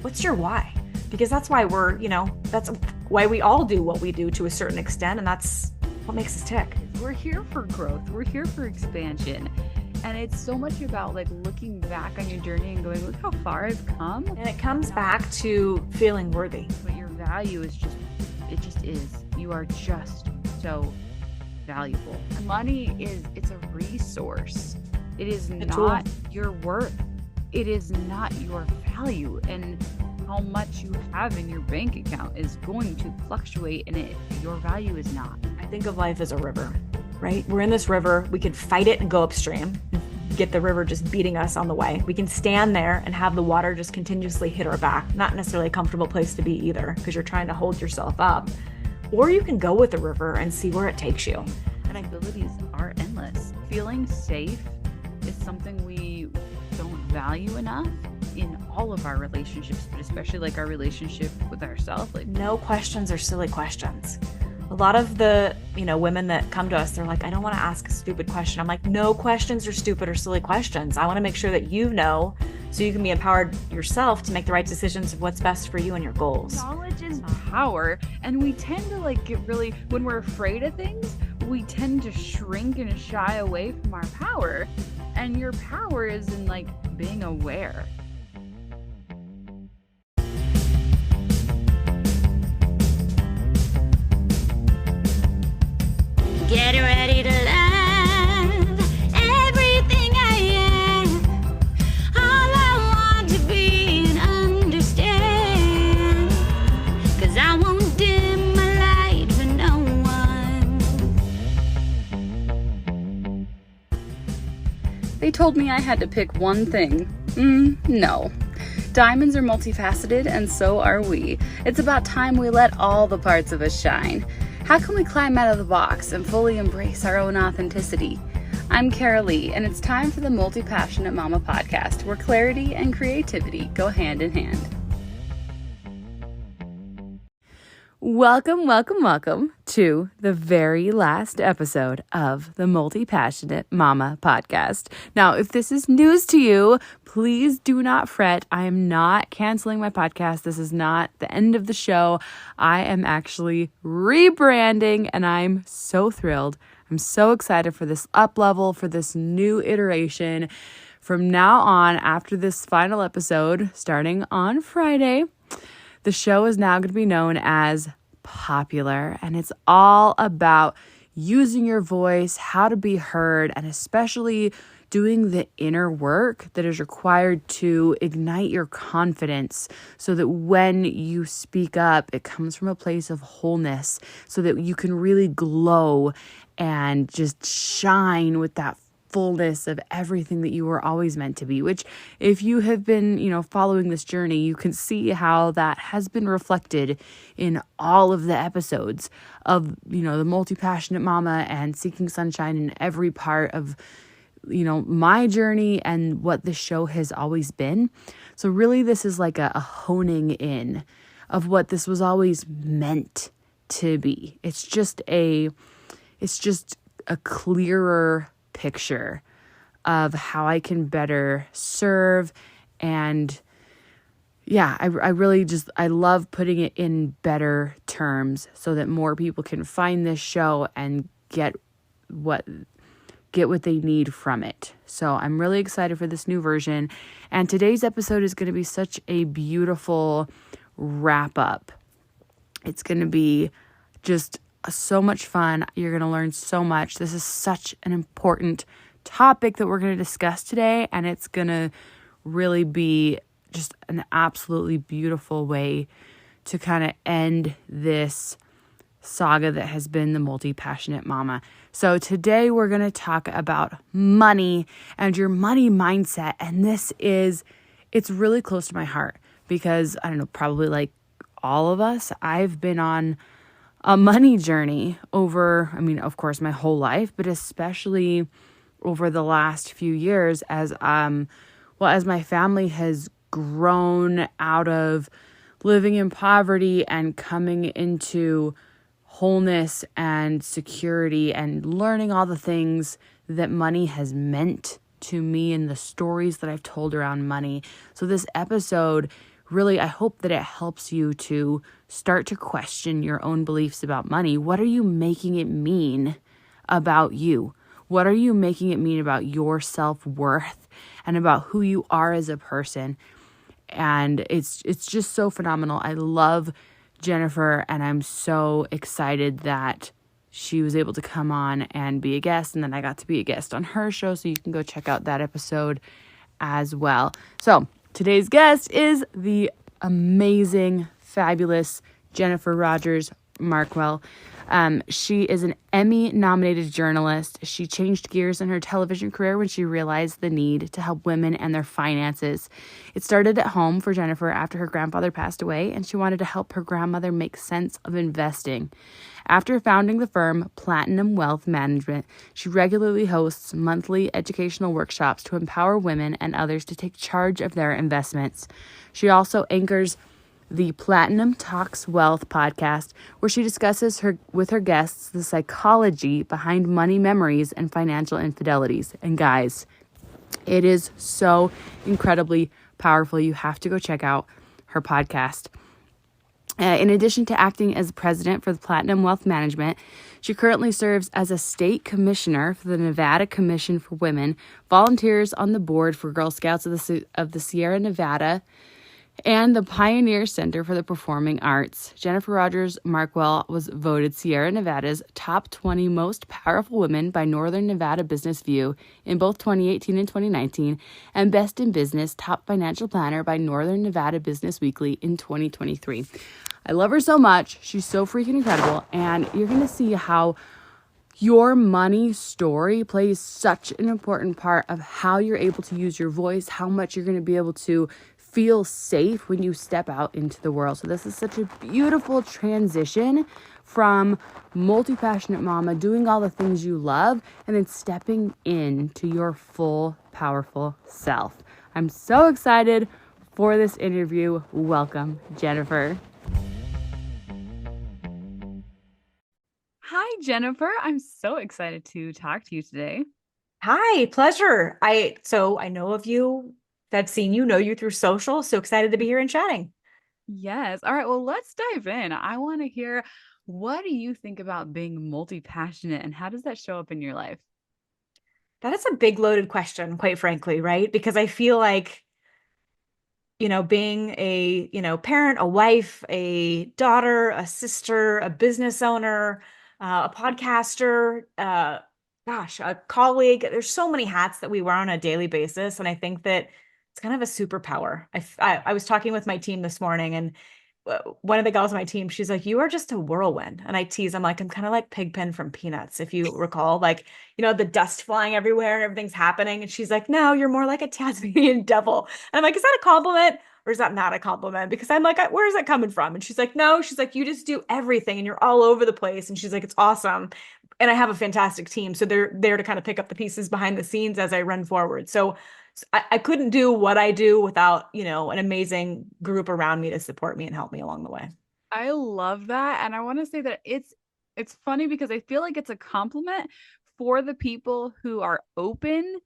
what's your why? Because that's why that's why we all do what we do to a certain extent, and that's what makes us tick. We're here for growth. We're here for expansion. And it's so much about like looking back on your journey and going, look how far I've come. And it comes back to feeling worthy. But your value is just is. You are just so valuable. Money it's a resource. It is not your worth. It is not your value. And how much you have in your bank account is going to fluctuate, and your value is not. I think of life as a river, right? We're in this river. We could fight it and go upstream, get the river just beating us on the way. We can stand there and have the water just continuously hit our back. Not necessarily a comfortable place to be either, because you're trying to hold yourself up. Or you can go with the river and see where it takes you. And abilities are endless. Feeling safe is something we don't value enough in all of our relationships, but especially like our relationship with ourselves. Like, no questions are silly questions. A lot of the, women that come to us, they're like, I don't want to ask a stupid question. I'm like, no questions are stupid or silly questions. I want to make sure that you know, so you can be empowered yourself to make the right decisions of what's best for you and your goals. Knowledge is power, and we tend to get really, when we're afraid of things, we tend to shrink and shy away from our power. And your power is in being aware. Get ready to love everything I am. All I want to be and understand. 'Cause I won't dim my light for no one. They told me I had to pick one thing. No. Diamonds are multifaceted, and so are we. It's about time we let all the parts of us shine. How can we climb out of the box and fully embrace our own authenticity? I'm Kara Lee, and it's time for the Multi-Passionate Mama podcast, where clarity and creativity go hand in hand. Welcome, welcome, welcome to the very last episode of the Multi-Passionate Mama podcast. Now, if this is news to you, please do not fret. I am not canceling my podcast. This is not the end of the show. I am actually rebranding, and I'm so thrilled. I'm so excited for this up level, for this new iteration. From now on, after this final episode, starting on Friday, the show is now going to be known as Popular, and it's all about using your voice, how to be heard, and especially doing the inner work that is required to ignite your confidence so that when you speak up, it comes from a place of wholeness so that you can really glow and just shine with that fullness of everything that you were always meant to be, which if you have been, following this journey, you can see how that has been reflected in all of the episodes of, the Multi-Passionate Mama and Seeking Sunshine in every part of, my journey and what the show has always been. So really this is like a honing in of what this was always meant to be. It's just a clearer picture of how I can better serve. And I love putting it in better terms so that more people can find this show and get what they need from it. So I'm really excited for this new version. And today's episode is going to be such a beautiful wrap up. It's going to be just so much fun. You're going to learn so much. This is such an important topic that we're going to discuss today, and it's going to really be just an absolutely beautiful way to kind of end this saga that has been the Multi-Passionate Mama. So today we're going to talk about money and your money mindset, and it's really close to my heart because, I don't know, probably like all of us, I've been on a money journey over, of course, my whole life, but especially over the last few years as my family has grown out of living in poverty and coming into wholeness and security and learning all the things that money has meant to me and the stories that I've told around money. So this episode really, I hope that it helps you to start to question your own beliefs about money. What are you making it mean about you? What are you making it mean about your self-worth and about who you are as a person? And it's just so phenomenal. I love Jennifer, and I'm so excited that she was able to come on and be a guest, and then I got to be a guest on her show, so you can go check out that episode as well. So today's guest is the amazing, fabulous Jennifer Rogers Markwell. She is an Emmy-nominated journalist. She changed gears in her television career when she realized the need to help women and their finances. It started at home for Jennifer after her grandfather passed away, and she wanted to help her grandmother make sense of investing. After founding the firm Platinum Wealth Management, she regularly hosts monthly educational workshops to empower women and others to take charge of their investments. She also anchors the Platinum Talks Wealth podcast, where she discusses with her guests the psychology behind money memories and financial infidelities. And guys, it is so incredibly powerful. You have to go check out her podcast. In addition to acting as president for the Platinum Wealth Management, she currently serves as a state commissioner for the Nevada Commission for Women, volunteers on the board for Girl Scouts of the Sierra Nevada, and the Pioneer Center for the Performing Arts. Jennifer Rogers Markwell was voted Sierra Nevada's top 20 most powerful women by Northern Nevada Business View in both 2018 and 2019, and Best in Business Top Financial Planner by Northern Nevada Business Weekly in 2023. I love her so much. She's so freaking incredible, and you're going to see how your money story plays such an important part of how you're able to use your voice, how much you're going to be able to feel safe when you step out into the world. So this is such a beautiful transition from multi-passionate mama, doing all the things you love, and then stepping into your full, powerful self. I'm so excited for this interview. Welcome, Jennifer. Hi, Jennifer. I'm so excited to talk to you today. Hi, pleasure. I know of you. I've seen you, know you through social. So excited to be here and chatting. Yes. All right. Well, let's dive in. I want to hear, what do you think about being multi-passionate, and how does that show up in your life? That is a big loaded question, quite frankly, right? Because I feel like, being a, parent, a wife, a daughter, a sister, a business owner, a podcaster, a colleague, there's so many hats that we wear on a daily basis. And I think that it's kind of a superpower. I was talking with my team this morning, and one of the gals on my team, she's like, "You are just a whirlwind." And I tease, I'm like, "I'm kind of like Pigpen from Peanuts, if you recall, like, the dust flying everywhere and everything's happening." And she's like, "No, you're more like a Tasmanian devil." And I'm like, "Is that a compliment or is that not a compliment?" Because I'm like, "Where is that coming from?" And she's like, "No," she's like, "You just do everything and you're all over the place." And she's like, "It's awesome." And I have a fantastic team. So they're there to kind of pick up the pieces behind the scenes as I run forward. So I couldn't do what I do without, an amazing group around me to support me and help me along the way. I love that. And I want to say that it's funny because I feel like it's a compliment for the people who are open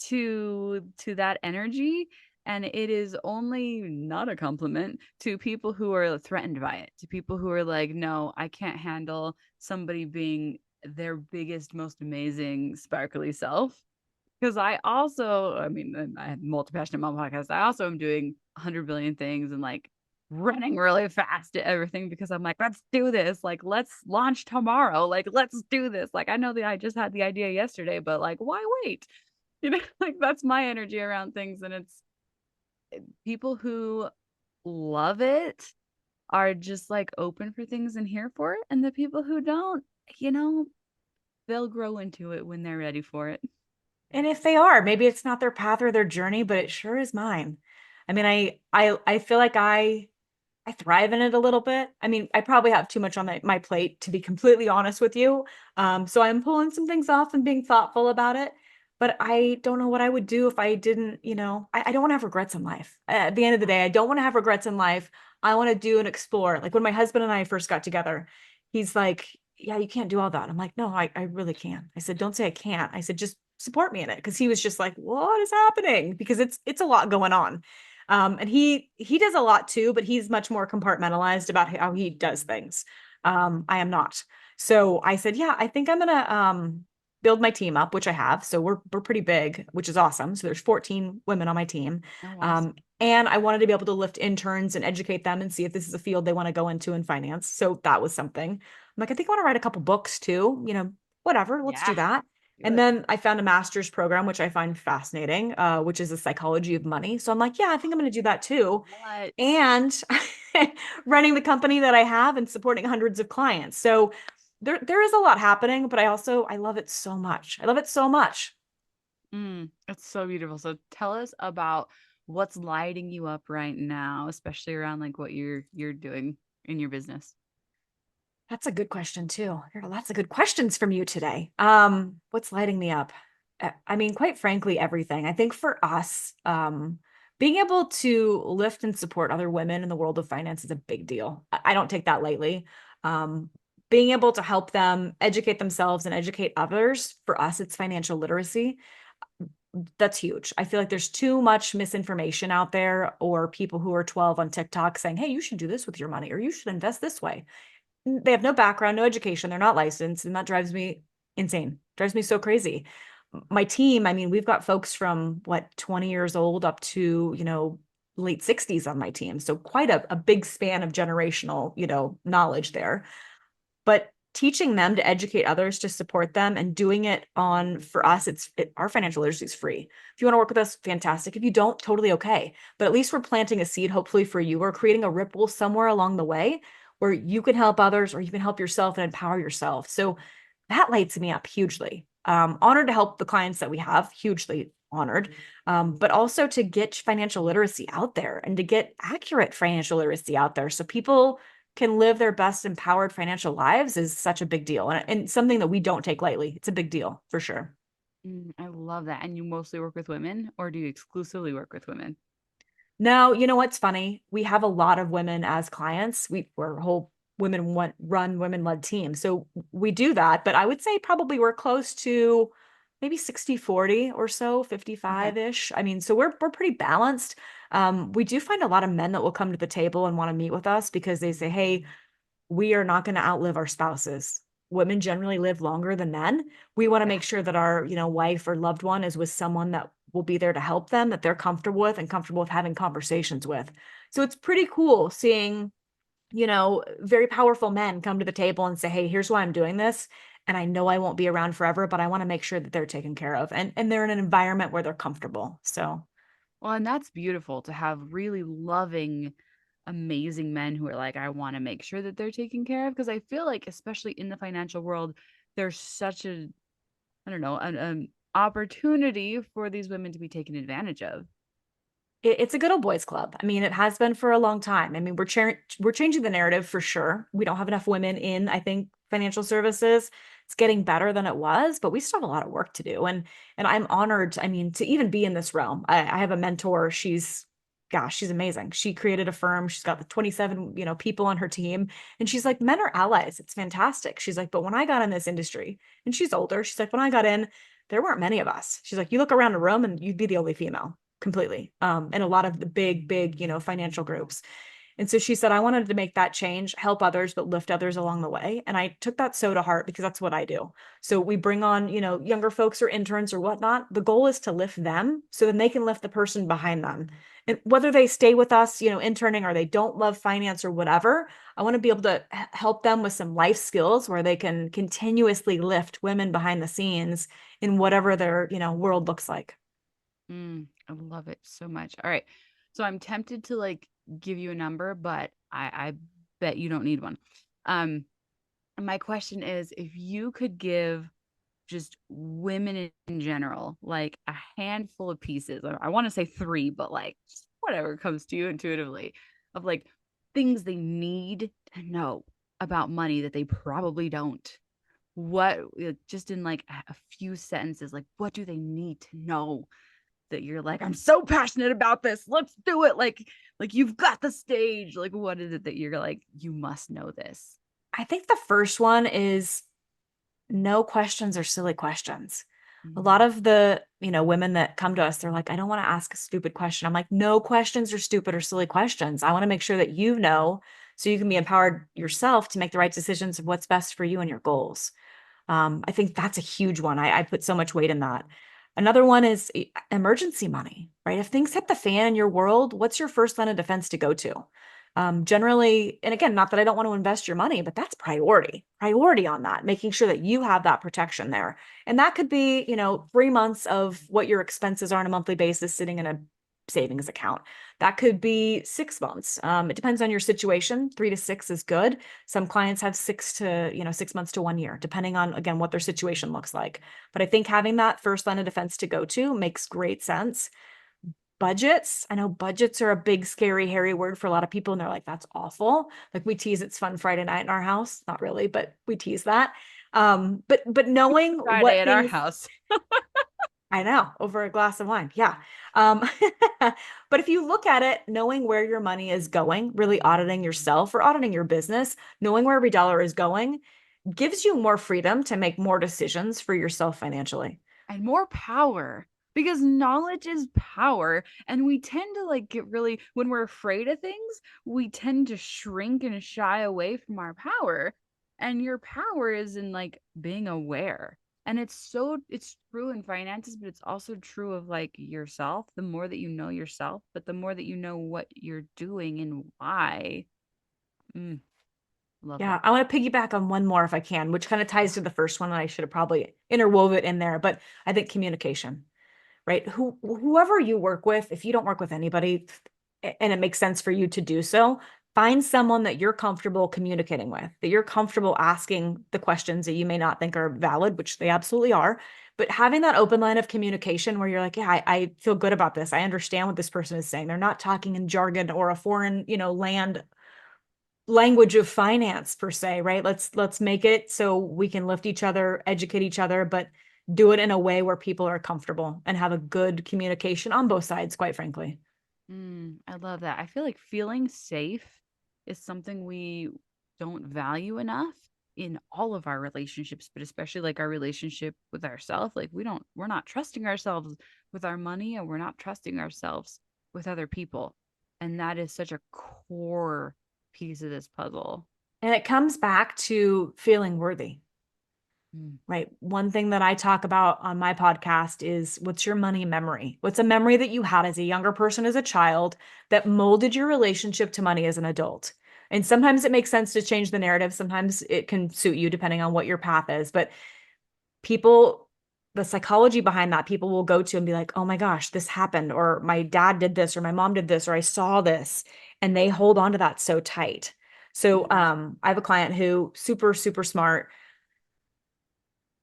to that energy, and it is only not a compliment to people who are threatened by it, to people who are like, "No, I can't handle somebody being their biggest, most amazing, sparkly self." Because I had multi-passionate mom podcast. I also am doing 100 billion things and like running really fast at everything because I'm like, let's do this. Like, let's launch tomorrow. Like, let's do this. Like, I know that I just had the idea yesterday, but like, why wait? Like that's my energy around things. And it's people who love it are just like open for things and here for it. And the people who don't, they'll grow into it when they're ready for it. And if they are, maybe it's not their path or their journey, but it sure is mine. I mean, I feel like I thrive in it a little bit. I mean, I probably have too much on my plate, to be completely honest with you. So I'm pulling some things off and being thoughtful about it. But I don't know what I would do if I didn't, I don't want to have regrets in life. At the end of the day, I don't want to have regrets in life. I want to do and explore. Like when my husband and I first got together, he's like, "Yeah, you can't do all that." I'm like, "No, I really can." I said, "Don't say I can't." I said, "Just support me in it." Because he was just like, "What is happening?" Because it's a lot going on. And he does a lot too, but he's much more compartmentalized about how he does things. I am not. So I said, yeah, I think I'm gonna build my team up, which I have. So we're pretty big, which is awesome. So there's 14 women on my team. Oh, awesome. And I wanted to be able to lift interns and educate them and see if this is a field they want to go into in finance. So that was something. I'm like, I think I want to write a couple books too, whatever, let's do Yeah, that. do And it. then I found a master's program, which I find fascinating, which is the psychology of money. So I'm like, yeah, I think I'm going to do that too. What? And running the company that I have and supporting hundreds of clients. So there is a lot happening, but I love it so much. I love it so much. It's so beautiful. So tell us about what's lighting you up right now, especially around like what you're doing in your business. That's a good question too. I heard lots of good questions from you today. What's lighting me up? I mean, quite frankly, everything. I think for us, being able to lift and support other women in the world of finance is a big deal. I don't take that lightly. Um, Being able to help them educate themselves and educate others, for us, it's financial literacy. That's huge. I feel like there's too much misinformation out there, or people who are 12 on TikTok saying, hey, you should do this with your money, or you should invest this way. They have no background, no education. They're not licensed. And that drives me insane, drives me so crazy. My team, I mean, we've got folks from 20 years old up to, late 60s on my team. So quite a big span of generational, knowledge there. But teaching them to educate others to support them and doing it on, for us, our financial literacy is free. If you want to work with us, fantastic. If you don't, totally okay. But at least we're planting a seed, hopefully for you, or creating a ripple somewhere along the way where you can help others or you can help yourself and empower yourself. So that lights me up hugely. Honored to help the clients that we have, hugely honored. But also to get financial literacy out there and to get accurate financial literacy out there so people can live their best empowered financial lives is such a big deal, and something that we don't take lightly. It's a big deal for sure. I love that. And you mostly work with women, or do you exclusively work with women? Now, you know what's funny? We have a lot of women as clients. We're a whole run women led team. So we do that, but I would say probably we're close to maybe 60-40 or so, Okay. 55-ish. I mean, so we're pretty balanced. We do find a lot of men that will come to the table and want to meet with us because they say, hey, we are not going to outlive our spouses. Women generally live longer than men. We want to Yeah. make sure that our, wife or loved one is with someone that will be there to help them, that they're comfortable with and comfortable with having conversations with. So it's pretty cool seeing, very powerful men come to the table and say, hey, here's why I'm doing this. And I know I won't be around forever, but I want to make sure that they're taken care of and they're in an environment where they're comfortable. So Well, and that's beautiful to have really loving, amazing men who are like, I want to make sure that they're taken care of. Because I feel like, especially in the financial world, there's such a, I don't know, an opportunity for these women to be taken advantage of. it's a good old boys club. I mean, it has been for a long time. I mean, we're changing the narrative for sure. We don't have enough women in, I think, financial services. It's getting better than it was, but we still have a lot of work to do. And I'm honored, I mean, to even be in this realm. I have a mentor. Gosh, she's amazing. She created a firm. She's got the 27, people on her team. And she's like, men are allies. It's fantastic. She's like, but when I got in this industry, and she's older, she's like, when I got in, there weren't many of us. She's like, you look around a room and you'd be the only female completely. And a lot of the big, financial groups. And so she said, I wanted to make that change, help others, but lift others along the way. And I took that so to heart because that's what I do. So we bring on, younger folks or interns or whatnot. The goal is to lift them so then they can lift the person behind them. And whether they stay with us, interning, or they don't love finance or whatever, I want to be able to help them with some life skills where they can continuously lift women behind the scenes in whatever their, world looks like. I love it so much. All right. So I'm tempted to like give you a number, but I bet you don't need one. Um, my question is if you could give just women in general, like a handful of pieces, I want to say three, but like whatever comes to you intuitively, of like things they need to know about money that they probably don't. What, just in like a few sentences, like what do they need to know that you're like, I'm so passionate about this. Let's do it. Like you've got the stage. Like, what is it that you're like, you must know this? I think the first one is no questions are silly questions. A lot Mm. of the, women that come to us, they're like, I don't want to ask a stupid question. I'm like, no questions are stupid or silly questions. I want to make sure that you know so you can be empowered yourself to make the right decisions of what's best for you and your goals. I think that's a huge one. I put so much weight in that. Another one is emergency money, right? If things hit the fan in your world, what's your first line of defense to go to? Generally, and again, not that I don't want to invest your money, but that's priority on that, making sure that you have that protection there. And that could be, 3 months of what your expenses are on a monthly basis sitting in a savings account. That could be 6 months. It depends on your situation. 3 to 6 is good. Some clients have 6 months to 1 year, depending on, again, what their situation looks like. But I think having that first line of defense to go to makes great sense. Budgets. I know budgets are a big, scary, hairy word for a lot of people, and they're like, that's awful. Like we tease it's fun Friday night in our house. Not really, but we tease that. But knowing Friday what at our things house. I know, over a glass of wine. Yeah. Um, but if you look at it, knowing where your money is going, really auditing yourself or auditing your business, knowing where every dollar is going gives you more freedom to make more decisions for yourself financially. And more power, because knowledge is power, and we tend to like get really, when we're afraid of things, we tend to shrink and shy away from our power. And your power is in like being aware. And it's true in finances, but it's also true of like yourself. The more that you know yourself, but the more that you know what you're doing and why. Mm, love Yeah, that. I want to piggyback on one more if I can, which kind of ties to the first one, and I should have probably interwove it in there, but I think communication, right? Whoever you work with, if you don't work with anybody and it makes sense for you to do so, find someone that you're comfortable communicating with, that you're comfortable asking the questions that you may not think are valid, which they absolutely are. But having that open line of communication where you're like, yeah, I feel good about this. I understand what this person is saying. They're not talking in jargon or a foreign, land language of finance per se, right? Let's make it so we can lift each other, educate each other, but do it in a way where people are comfortable and have a good communication on both sides, quite frankly. I love that. I feel like feeling safe is something we don't value enough in all of our relationships, but especially like our relationship with ourselves. Like we're not trusting ourselves with our money, and we're not trusting ourselves with other people. And that is such a core piece of this puzzle. And it comes back to feeling worthy, Mm. right? One thing that I talk about on my podcast is what's your money memory? What's a memory that you had as a younger person, as a child, that molded your relationship to money as an adult? And sometimes it makes sense to change the narrative. Sometimes it can suit you depending on what your path is. But people, the psychology behind that, people will go to and be like, oh my gosh, this happened, or my dad did this, or my mom did this, or I saw this. And they hold on to that so tight. So Mm. I have a client who super, super smart.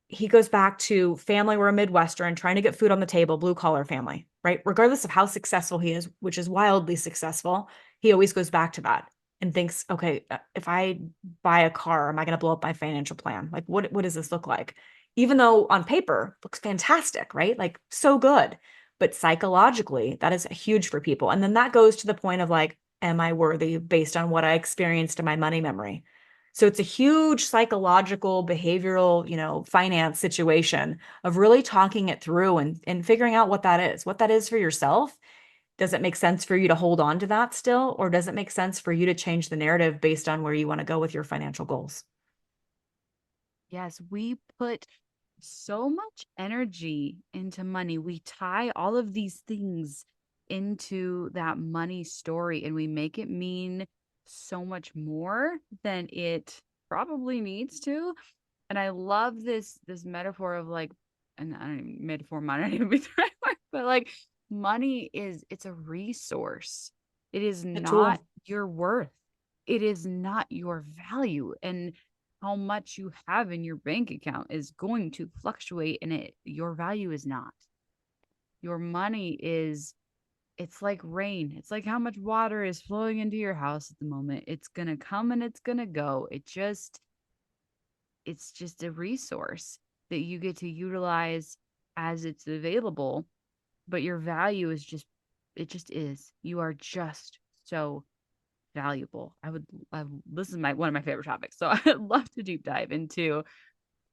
He goes back to family, we're a Midwestern, trying to get food on the table, blue collar family, right? Regardless of how successful he is, which is wildly successful, he always goes back to that and thinks, okay, if I buy a car, am I going to blow up my financial plan? Like, what does this look like? Even though on paper looks fantastic, right? Like so good. But psychologically, that is huge for people. And then that goes to the point of like, am I worthy based on what I experienced in my money memory? So it's a huge psychological, behavioral, finance situation of really talking it through and figuring out what that is for yourself. Does it make sense for you to hold on to that still, or does it make sense for you to change the narrative based on where you want to go with your financial goals? Yes, we put so much energy into money. We tie all of these things into that money story, and we make it mean so much more than it probably needs to. And I love this metaphor of like, and I don't even metaphor might not even be the right word, but like money it's a resource. It is A not tool. your worth. It is not your value. And how much you have in your bank account is going to fluctuate, and your value is not. Your money is, it's like rain. It's like how much water is flowing into your house at the moment. It's going to come and it's going to go. It's just a resource that you get to utilize as it's available, but your value is just, it just is. You are just so valuable. This is one of my favorite topics. So I'd love to deep dive into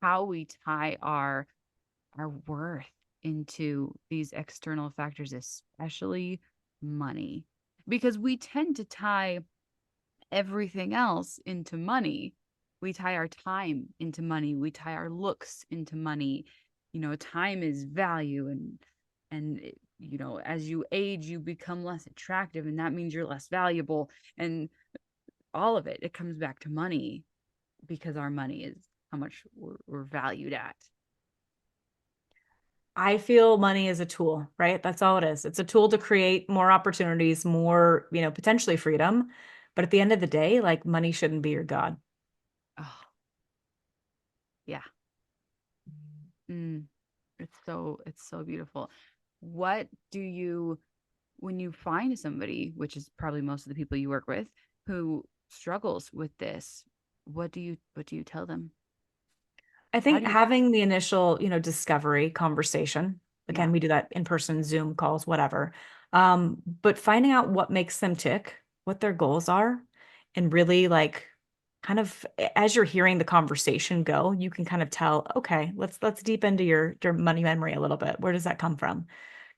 how we tie our our worth into these external factors, especially money, because we tend to tie everything else into money. We tie our time into money. We tie our looks into money. Time is value, and as you age, you become less attractive, and that means you're less valuable. And all of it comes back to money because our money is how much we're valued at. I feel money is a tool, right? That's all it is. It's a tool to create more opportunities, more, potentially freedom. But at the end of the day, like money shouldn't be your God. Oh, yeah. Mm, it's so beautiful. What do you, when you find somebody, which is probably most of the people you work with, who struggles with this, what do you tell them? I How think do you having the initial, discovery conversation, Yeah. again, we do that in person, Zoom calls, whatever. But finding out what makes them tick, what their goals are, and really like kind of as you're hearing the conversation go, you can kind of tell, okay, let's deep into your money memory a little bit. Where does that come from?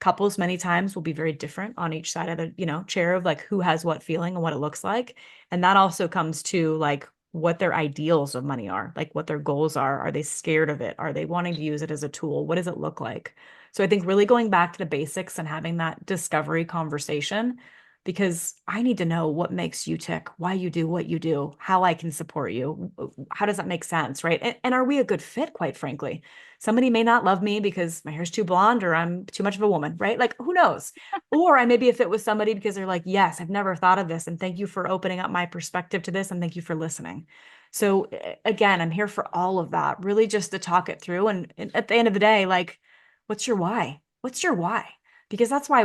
Couples many times will be very different on each side of the, chair of like who has what feeling and what it looks like. And that also comes to like what their ideals of money are, like what their goals are. Are they scared of it? Are they wanting to use it as a tool? What does it look like? So I think really going back to the basics and having that discovery conversation, because I need to know what makes you tick, why you do what you do, how I can support you. How does that make sense? Right. And are we a good fit, quite frankly? Somebody may not love me because my hair's too blonde or I'm too much of a woman, right? Like, who knows? Or I may be a fit with somebody because they're like, yes, I've never thought of this. And thank you for opening up my perspective to this. And thank you for listening. So again, I'm here for all of that, really just to talk it through. And at the end of the day, like, what's your why? What's your why? Because that's why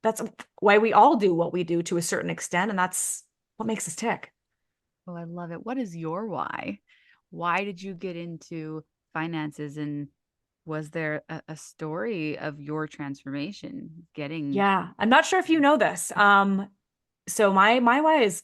that's why we all do what we do to a certain extent. And that's what makes us tick. Oh, I love it. What is your why? Why did you get into finances, and was there a story of your transformation getting Yeah. I'm not sure if you know this. So my why is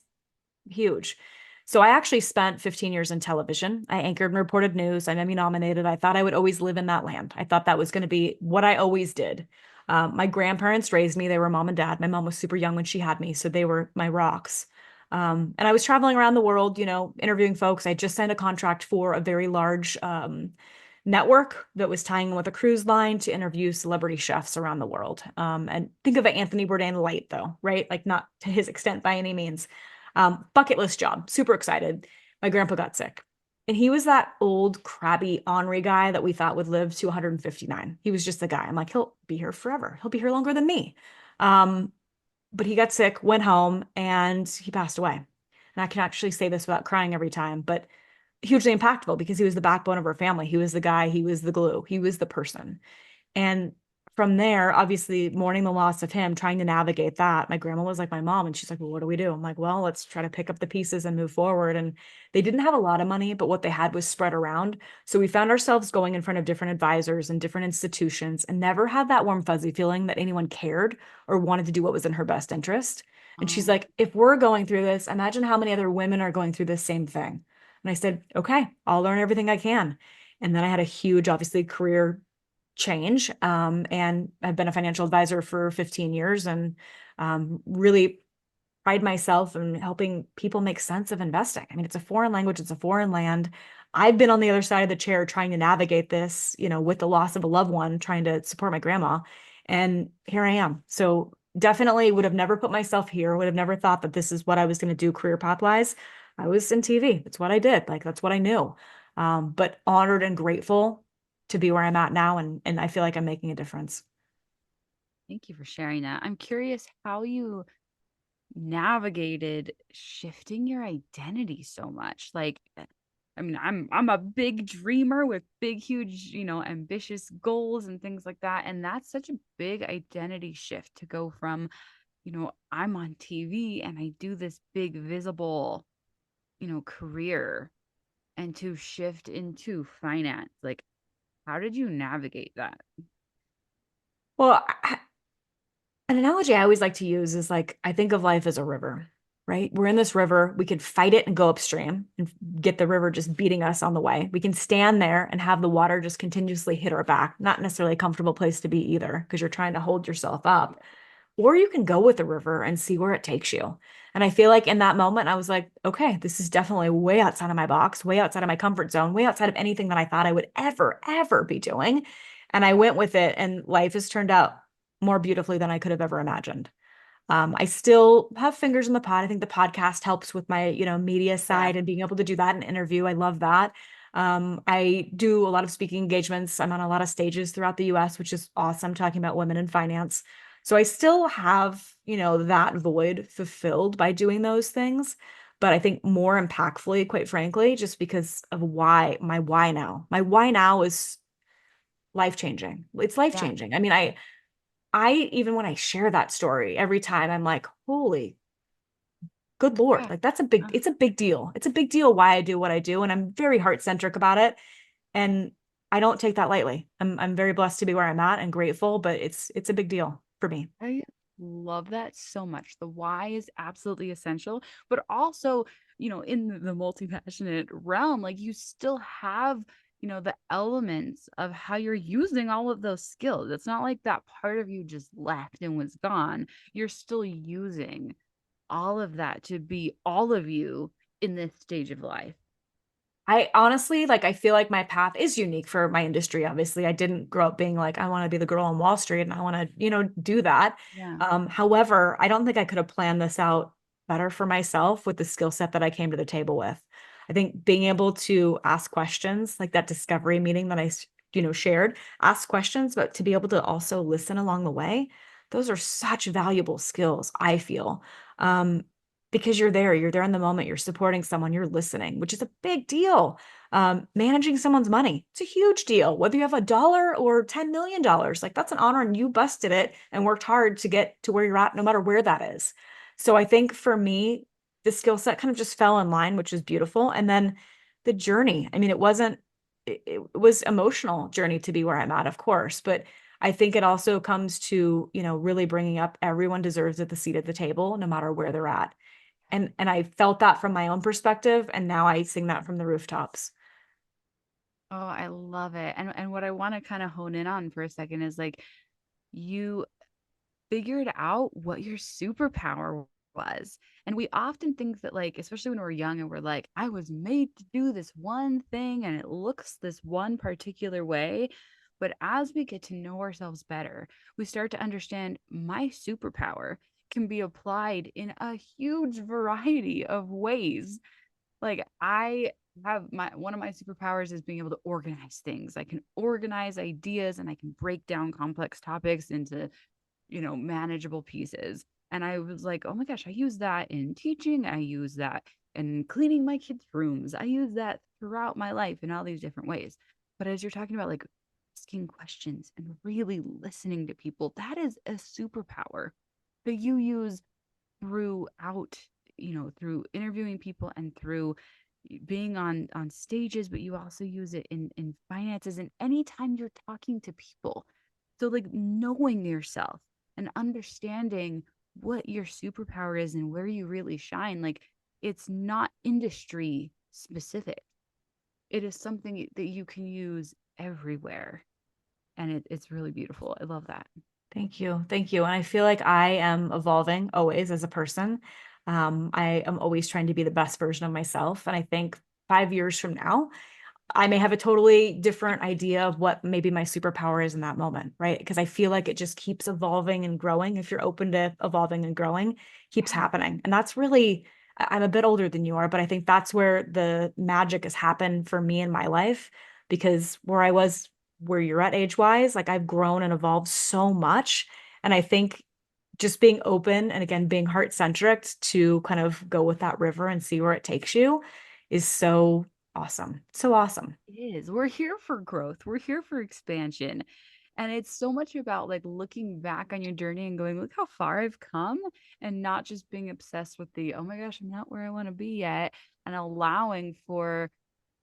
huge. So I actually spent 15 years in television. I anchored and reported news. I'm Emmy nominated. I thought I would always live in that land. I thought that was going to be what I always did. My grandparents raised me. They were mom and dad. My mom was super young when she had me, so they were my rocks. And I was traveling around the world, interviewing folks. I just signed a contract for a very large network that was tying in with a cruise line to interview celebrity chefs around the world. And think of it Anthony Bourdain light, though, right? Like not to his extent by any means. Bucket list job, super excited. My grandpa got sick. And he was that old, crabby, ornery guy that we thought would live to 159. He was just the guy. I'm like, he'll be here forever. He'll be here longer than me. Um, but he got sick, went home, and he passed away. And I can actually say this without crying every time, but hugely impactful because he was the backbone of our family. He was the guy, he was the glue, he was the person. And from there, obviously, mourning the loss of him, trying to navigate that, my grandma was like my mom, and she's like, well, what do we do? I'm like, well, let's try to pick up the pieces and move forward. And they didn't have a lot of money, but what they had was spread around. So we found ourselves going in front of different advisors and different institutions and never had that warm, fuzzy feeling that anyone cared or wanted to do what was in her best interest. And she's um like, if we're going through this, imagine how many other women are going through this same thing. And I said, okay, I'll learn everything I can. And then I had a huge, obviously, career change. And I've been a financial advisor for 15 years and really pride myself in helping people make sense of investing. I mean, it's a foreign language, it's a foreign land. I've been on the other side of the chair trying to navigate this, with the loss of a loved one, trying to support my grandma. And here I am. So definitely would have never put myself here, would have never thought that this is what I was going to do career path wise. I was in TV. It's what I did. Like that's what I knew. But honored and grateful to be where I'm at now. And I feel like I'm making a difference. Thank you for sharing that. I'm curious how you navigated shifting your identity so much. Like, I mean, I'm a big dreamer with big, huge, ambitious goals and things like that. And that's such a big identity shift to go from, I'm on TV and I do this big visible, career, and to shift into finance. Like, how did you navigate that? Well, an analogy I always like to use is like, I think of life as a river. right? We're in this river. We could fight it and go upstream and get the river just beating us on the way. We can stand there and have the water just continuously hit our back. Not necessarily a comfortable place to be either, because you're trying to hold yourself up. Or you can go with the river and see where it takes you. And I feel like in that moment, I was like, okay, this is definitely way outside of my box, way outside of my comfort zone, way outside of anything that I thought I would ever be doing. And I went with it, and life has turned out more beautifully than I could have ever imagined. I still have fingers in the pot. I think the podcast helps with my, media Yeah. side and being able to do that and interview. I love that. I do a lot of speaking engagements. I'm on a lot of stages throughout the US, which is awesome, talking about women in finance. So I still have, that void fulfilled by doing those things. But I think more impactfully, quite frankly, just because of my why now. My why now is life changing. It's life Yeah. changing. I mean, I even when I share that story, every time I'm like, holy good Lord, Yeah. like it's a big deal. It's a big deal why I do what I do. And I'm very heart-centric about it. And I don't take that lightly. I'm very blessed to be where I'm at and grateful, but it's a big deal for me. I love that so much. The why is absolutely essential, but also, in the multi-passionate realm, like you still have, the elements of how you're using all of those skills. It's not like that part of you just left and was gone. You're still using all of that to be all of you in this stage of life. I honestly, like, I feel like my path is unique for my industry. Obviously, I didn't grow up being like, I want to be the girl on Wall Street and I want to, do that. Yeah. However, I don't think I could have planned this out better for myself with the skill set that I came to the table with. I think being able to ask questions, like that discovery meeting that shared, ask questions, but to be able to also listen along the way, those are such valuable skills, I feel. Um, because you're there in the moment, you're supporting someone, you're listening, which is a big deal. Managing someone's money, it's a huge deal. Whether you have $1 or $10 million, like that's an honor, and you busted it and worked hard to get to where you're at, no matter where that is. So I think for me, the skill set kind of just fell in line, which is beautiful. And then the journey, I mean, it was emotional journey to be where I'm at, of course, but I think it also comes to, really bringing up everyone deserves at the seat at the table, no matter where they're at. And I felt that from my own perspective, and now I sing that from the rooftops. Oh, I love it. And what I want to kind of hone in on for a second is like you figured out what your superpower was. And we often think that, like, especially when we're young and we're like, I was made to do this one thing and it looks this one particular way. But as we get to know ourselves better, we start to understand my superpower can be applied in a huge variety of ways. Like I have my one of my superpowers is being able to organize things. I can organize ideas and I can break down complex topics into manageable pieces. And I was like, oh my gosh, I use that in teaching. I use that in cleaning my kids' rooms. I use that throughout my life in all these different ways. But as you're talking about like asking questions and really listening to people, that is a superpower that you use throughout, through interviewing people and through being on stages, but you also use it in finances and anytime you're talking to people. So like knowing yourself and understanding what your superpower is and where you really shine, like it's not industry specific. It is something that you can use everywhere. And it's really beautiful. I love that. Thank you. Thank you. And I feel like I am evolving always as a person. I am always trying to be the best version of myself. And I think 5 years from now, I may have a totally different idea of what maybe my superpower is in that moment, right? Because I feel like it just keeps evolving and growing. If you're open to evolving and growing, keeps Yeah. happening. And that's really, I'm a bit older than you are, but I think that's where the magic has happened for me in my life. Because where I was, where you're at age wise, like I've grown and evolved so much. And I think just being open and again, being heart centric to kind of go with that river and see where it takes you is so awesome. So awesome. It is. We're here for growth. We're here for expansion. And it's so much about like looking back on your journey and going, look how far I've come, and not just being obsessed with the, oh my gosh, I'm not where I want to be yet, and allowing for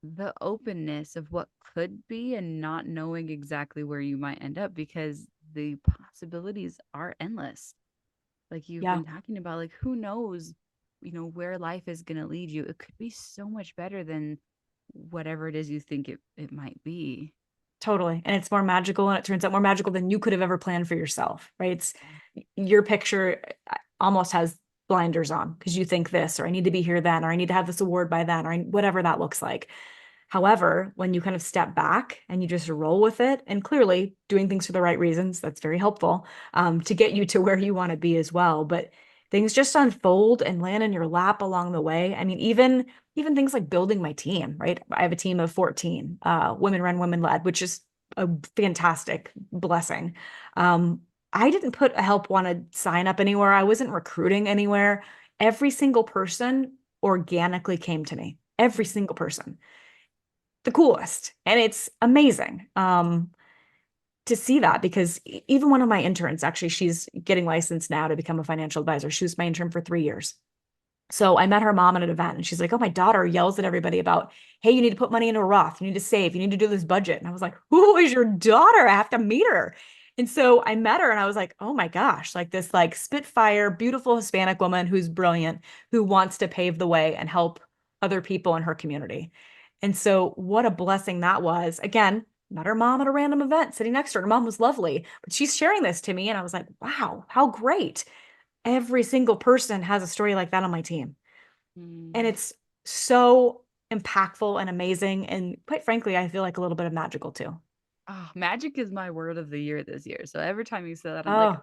the openness of what could be and not knowing exactly where you might end up because the possibilities are endless. Like you've Yeah. been talking about, like, who knows where life is going to lead you, it could be so much better than whatever it is you think it might be. Totally. And it's more magical, and it turns out more magical than you could have ever planned for yourself, right? It's your picture almost has blinders on because you think this, or I need to be here then, or I need to have this award by then, or whatever that looks like. However, when you kind of step back and you just roll with it, and clearly doing things for the right reasons, that's very helpful to get you to where you want to be as well. But things just unfold and land in your lap along the way. I mean, even things like building my team, right? I have a team of 14, women run, women led, which is a fantastic blessing. I didn't put a help wanted sign up anywhere. I wasn't recruiting anywhere. Every single person organically came to me. Every single person, the coolest. And it's amazing to see that, because even one of my interns, actually, she's getting licensed now to become a financial advisor. She was my intern for 3 years. So I met her mom at an event, and she's like, "Oh, my daughter yells at everybody about, hey, you need to put money into a Roth. You need to save. You need to do this budget." And I was like, "Who is your daughter? I have to meet her." And so I met her, and I was like, "Oh my gosh, like this like spitfire, beautiful Hispanic woman who's brilliant, who wants to pave the way and help other people in her community." And so what a blessing that was. Again, met her mom at a random event sitting next to her. Her mom was lovely, but she's sharing this to me. And I was like, wow, how great. Every single person has a story like that on my team. And Mm. it's so impactful and amazing. And quite frankly, I feel like a little bit of magical too. Oh, magic is my word of the year this year. So every time you say that, I'm like, Oh,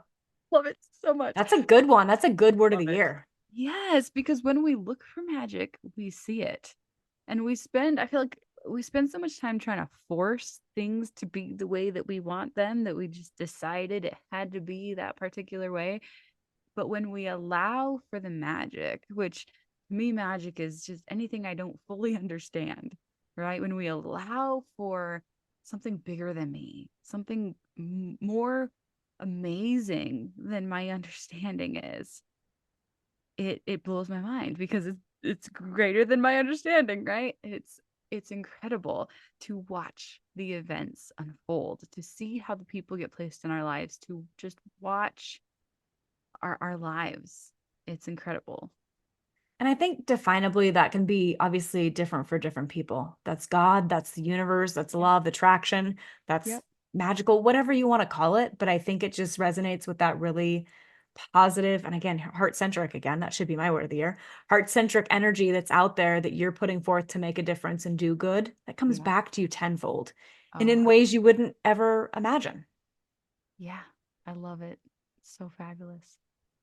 love it so much. that's a good one. That's a good word of Love the it. year. Yes, because when we look for magic, we see it. And I feel like we spend so much time trying to force things to be the way that we want them, that we just decided it had to be that particular way. But when we allow for the magic, which to me, magic is just anything I don't fully understand, right? When we allow for something bigger than me, something more amazing than my understanding is, it blows my mind because it's greater than my understanding, right? It's incredible to watch the events unfold, to see how the people get placed in our lives, to just watch our lives. It's incredible. And I think definably that can be obviously different for different people. That's God, that's the universe, that's the Yep. law of attraction, that's Yep. magical, whatever you want to call it. But I think it just resonates with that really positive, and again, heart centric, again, that should be my word of the year, heart centric energy that's out there that you're putting forth to make a difference and do good. That comes Yeah. back to you tenfold and Oh, in ways you wouldn't ever imagine. yeah. I love it. It's so fabulous.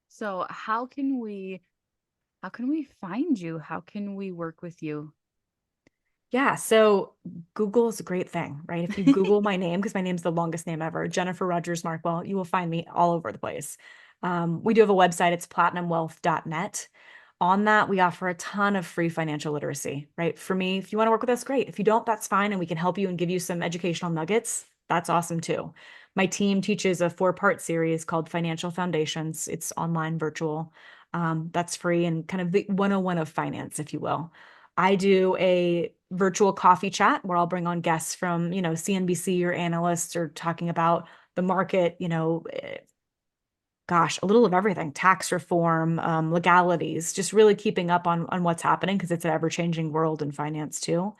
So, how can we find you? How can we work with you? Yeah, so Google is a great thing, right? If you Google my name, because my name's the longest name ever, Jennifer Rogers Markwell, you will find me all over the place. We do have a website, it's platinumwealth.net. On that, we offer a ton of free financial literacy, right? For me, if you want to work with us, great. If you don't, that's fine. And we can help you and give you some educational nuggets. That's awesome too. My team teaches a 4-part series called Financial Foundations. It's online, virtual. That's free and kind of the 101 of finance, if you will. I do a virtual coffee chat where I'll bring on guests from, CNBC or analysts or talking about the market, gosh, a little of everything, tax reform, legalities, just really keeping up on what's happening because it's an ever-changing world in finance too.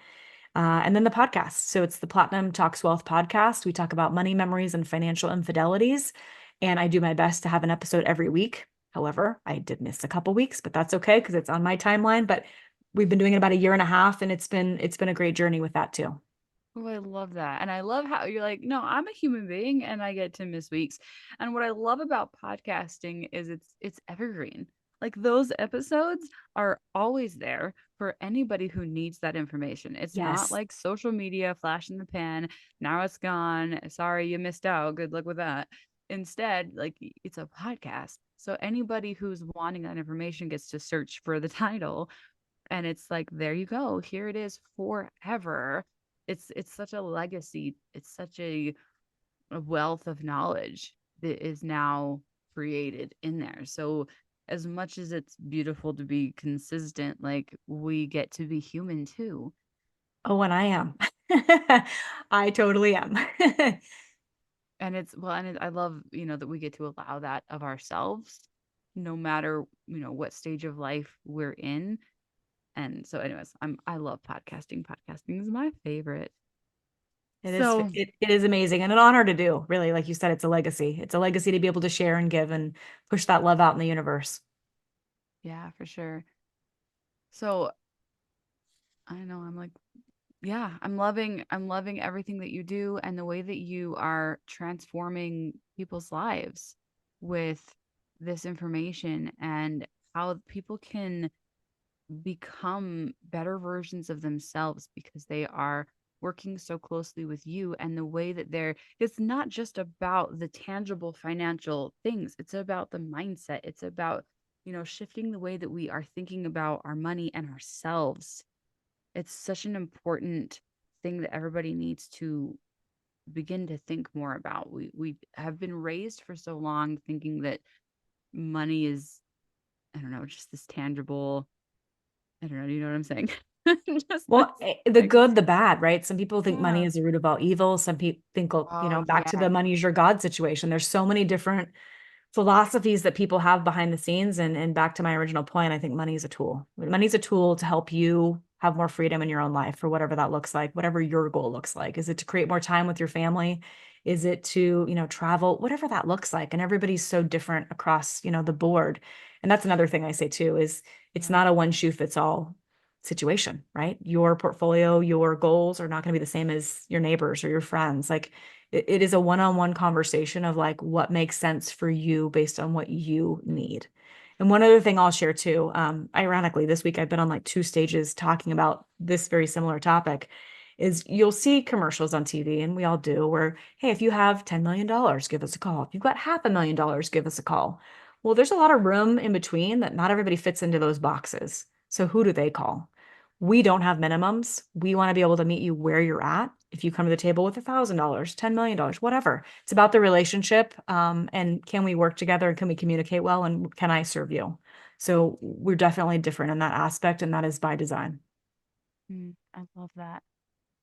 And then the podcast. So it's the Platinum Talks Wealth podcast. We talk about money memories and financial infidelities. And I do my best to have an episode every week. However, I did miss a couple weeks, but that's okay because it's on my timeline. But we've been doing it about a year and a half, and it's been a great journey with that too. Oh, I love that. And I love how you're like, no, I'm a human being and I get to miss weeks. And what I love about podcasting is it's evergreen. Like those episodes are always there for anybody who needs that information. It's not Yes. like social media flash in the pan. Now it's gone. Sorry, you missed out. Good luck with that. Instead, like it's a podcast. So anybody who's wanting that information gets to search for the title and it's like there you go, here it is forever. It's such a legacy, it's such a wealth of knowledge that is now created in there. So as much as it's beautiful to be consistent, like we get to be human too. Oh, and I am. I totally am. And it's well and it, I love that we get to allow that of ourselves no matter, what stage of life we're in. And so anyways, I love podcasting. Podcasting is my favorite. So It is amazing and an honor to do, really. Like you said, it's a legacy. It's a legacy to be able to share and give and push that love out in the universe. yeah, for sure. So I know I'm like, yeah, I'm loving everything that you do and the way that you are transforming people's lives with this information and how people can become better versions of themselves because they are working so closely with you, and the way that it's not just about the tangible financial things, it's about the mindset, it's about shifting the way that we are thinking about our money and ourselves. It's such an important thing that everybody needs to begin to think more about. We have been raised for so long thinking that money is, I don't know, just this tangible, I don't know, you know what I'm saying? Just Well, this, the like, good, the bad, right? Some people think money yeah. is the root of all evil. Some people think, Oh, back to yeah. the money is your God situation. There's so many different philosophies that people have behind the scenes. And back to my original point, I think money is a tool. Money's a tool to help you have more freedom in your own life for whatever that looks like, whatever your goal looks like. Is it to create more time with your family? Is it to, travel, whatever that looks like? And everybody's so different across, the board. And that's another thing I say too, is it's Yeah. not a one shoe fits all situation, right? Your portfolio, your goals are not going to be the same as your neighbors or your friends. Like it is a one-on-one conversation of like what makes sense for you based on what you need. And one other thing I'll share too, ironically, this week I've been on like 2 stages talking about this very similar topic, is you'll see commercials on TV, and we all do, where, hey, if you have $10 million, give us a call. If you've got $500,000, give us a call. Well, there's a lot of room in between that not everybody fits into those boxes. So who do they call? We don't have minimums. We want to be able to meet you where you're at. If you come to the table with $1,000, $10 million, whatever, it's about the relationship. And can we work together and can we communicate well? And can I serve you? So we're definitely different in that aspect. And that is by design. I love that.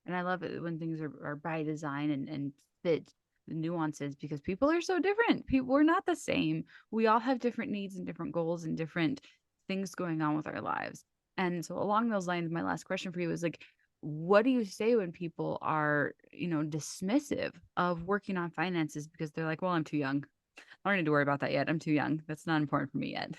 And I love it when things are by design and fit the nuances, because people are so different. We're not the same. We all have different needs and different goals and different things going on with our lives. And so along those lines, my last question for you is like, what do you say when people are, dismissive of working on finances because they're like, well, I'm too young. I don't need to worry about that yet. I'm too young. That's not important for me yet.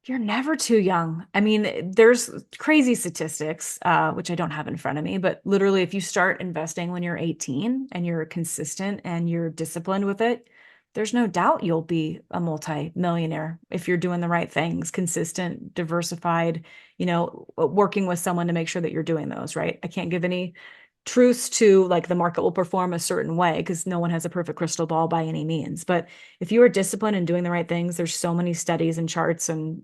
You're never too young. I mean, there's crazy statistics, which I don't have in front of me, but literally, if you start investing when you're 18 and you're consistent and you're disciplined with it, there's no doubt you'll be a multi-millionaire if you're doing the right things, consistent, diversified, working with someone to make sure that you're doing those, right? I can't give any truths to like the market will perform a certain way because no one has a perfect crystal ball by any means. But if you are disciplined and doing the right things, there's so many studies and charts and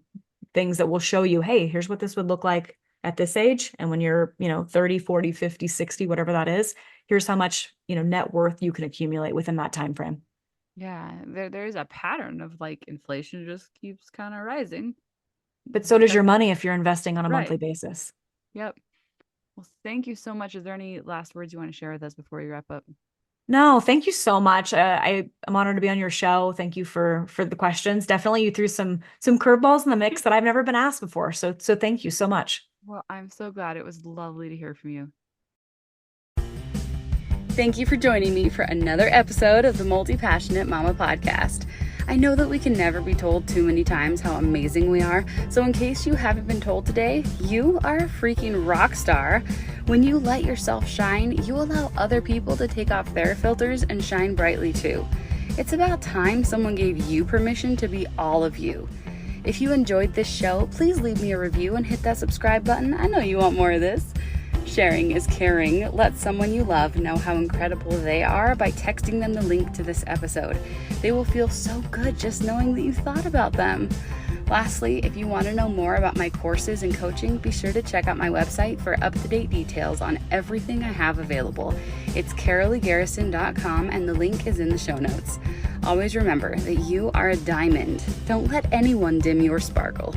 things that will show you, hey, here's what this would look like at this age. And when you're, 30, 40, 50, 60, whatever that is, here's how much, net worth you can accumulate within that time frame. Yeah, there's a pattern of like inflation just keeps kind of rising. But so does your money if you're investing on a Right. monthly basis. Yep. Well, thank you so much. Is there any last words you want to share with us before we wrap up? No, thank you so much. I'm honored to be on your show. Thank you for the questions. Definitely, you threw some curveballs in the mix that I've never been asked before. So thank you so much. Well, I'm so glad. It was lovely to hear from you. Thank you for joining me for another episode of the Multi-Passionate Mama Podcast. I know that we can never be told too many times how amazing we are, so in case you haven't been told today, you are a freaking rock star. When you let yourself shine, you allow other people to take off their filters and shine brightly too. It's about time someone gave you permission to be all of you. If you enjoyed this show, please leave me a review and hit that subscribe button. I know you want more of this. Sharing is caring. Let someone you love know how incredible they are by texting them the link to this episode. They will feel so good just knowing that you thought about them. Lastly, if you want to know more about my courses and coaching, be sure to check out my website for up-to-date details on everything I have available. It's caroleegarrison.com and the link is in the show notes. Always remember that you are a diamond. Don't let anyone dim your sparkle.